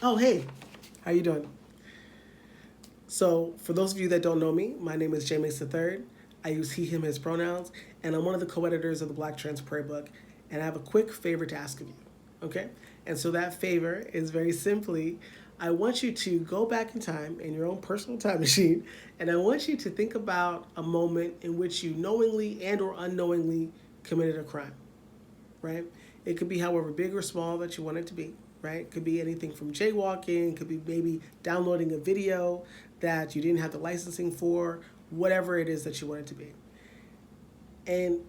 Oh, hey, how you doing? So, for those of you that don't know me, my name is James III. I use he, him, his pronouns, and I'm one of the co-editors of the Black Trans Prayer Book, and I have a quick favor to ask of you, okay? And so that favor is very simply, I want you to go back in time in your own personal time machine, and I want you to think about a moment in which you knowingly and or unknowingly committed a crime, right? It could be however big or small that you want it to be, right? It could be anything from jaywalking, could be maybe downloading a video that you didn't have the licensing for, whatever it is that you want it to be. And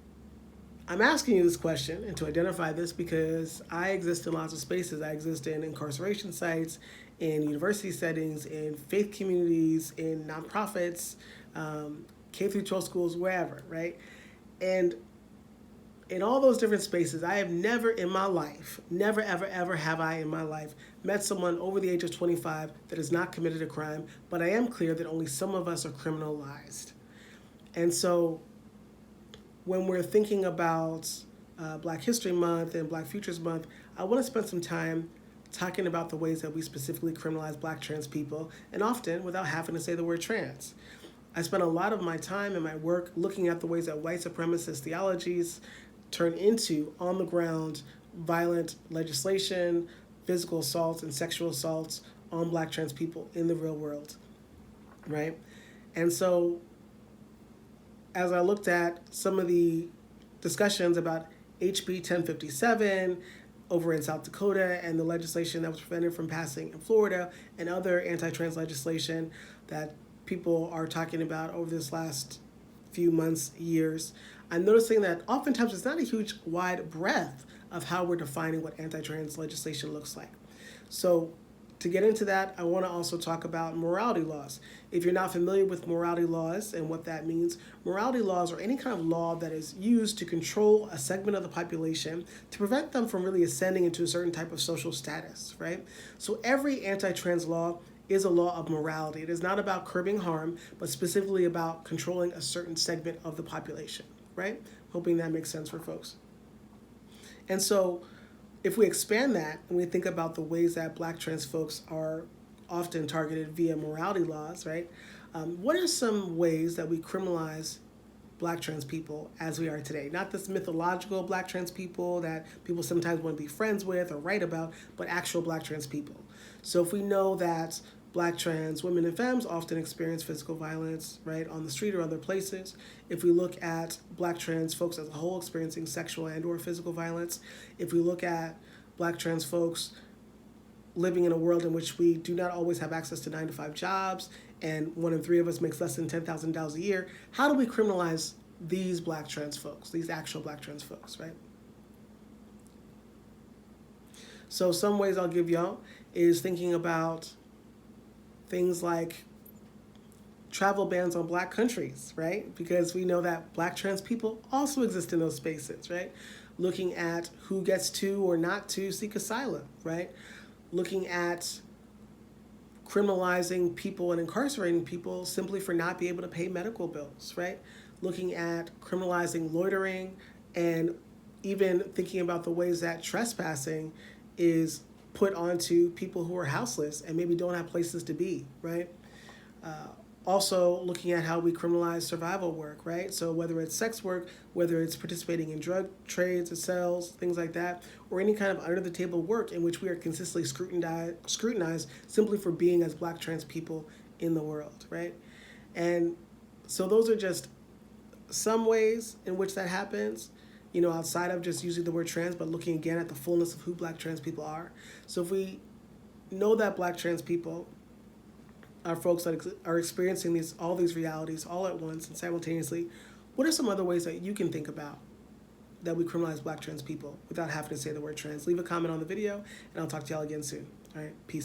I'm asking you this question and to identify this because I exist in lots of spaces. I exist in incarceration sites, in university settings, in faith communities, in nonprofits, K through 12 schools, wherever, right? And in all those different spaces, I have never in my life, never, ever, ever have I in my life met someone over the age of 25 that has not committed a crime, but I am clear that only some of us are criminalized. And so when we're thinking about Black History Month and Black Futures Month, I want to spend some time talking about the ways that we specifically criminalize Black trans people, and often without having to say the word trans. I spend a lot of my time and my work looking at the ways that white supremacist theologies turn into on-the-ground violent legislation, physical assaults, and sexual assaults on Black trans people in the real world, right? And so as I looked at some of the discussions about HB 1057 over in South Dakota and the legislation that was prevented from passing in Florida and other anti-trans legislation that people are talking about over this last few months, years, I'm noticing that oftentimes it's not a huge wide breadth of how we're defining what anti-trans legislation looks like. So to get into that, I want to also talk about morality laws. If you're not familiar with morality laws and what that means, morality laws are any kind of law that is used to control a segment of the population to prevent them from really ascending into a certain type of social status, right? So every anti-trans law is a law of morality. It is not about curbing harm, but specifically about controlling a certain segment of the population, right? Hoping that makes sense for folks. And so if we expand that and we think about the ways that Black trans folks are often targeted via morality laws, right? What are some ways that we criminalize Black trans people as we are today? Not this mythological Black trans people that people sometimes want to be friends with or write about, but actual Black trans people. So if we know that Black trans women and femmes often experience physical violence, right, on the street or other places. If we look at Black trans folks as a whole experiencing sexual and or physical violence, if we look at Black trans folks living in a world in which we do not always have access to 9-to-5 jobs and 1 in 3 of us makes less than $10,000 a year, how do we criminalize these Black trans folks, these actual Black trans folks, right? So some ways I'll give y'all is thinking about things like travel bans on Black countries, right? Because we know that Black trans people also exist in those spaces, right? Looking at who gets to or not to seek asylum, right? Looking at criminalizing people and incarcerating people simply for not being able to pay medical bills, right? Looking at criminalizing loitering and even thinking about the ways that trespassing is put onto people who are houseless and maybe don't have places to be, right? Also looking at how we criminalize survival work, right? So whether it's sex work, whether it's participating in drug trades or sales, things like that, or any kind of under-the-table work in which we are consistently scrutinized simply for being as Black trans people in the world, right? And so those are just some ways in which that happens, you know, outside of just using the word trans, but looking again at the fullness of who Black trans people are. So if we know that Black trans people are folks that are experiencing all these realities all at once and simultaneously, what are some other ways that you can think about that we criminalize Black trans people without having to say the word trans? Leave a comment on the video, and I'll talk to y'all again soon. All right, peace.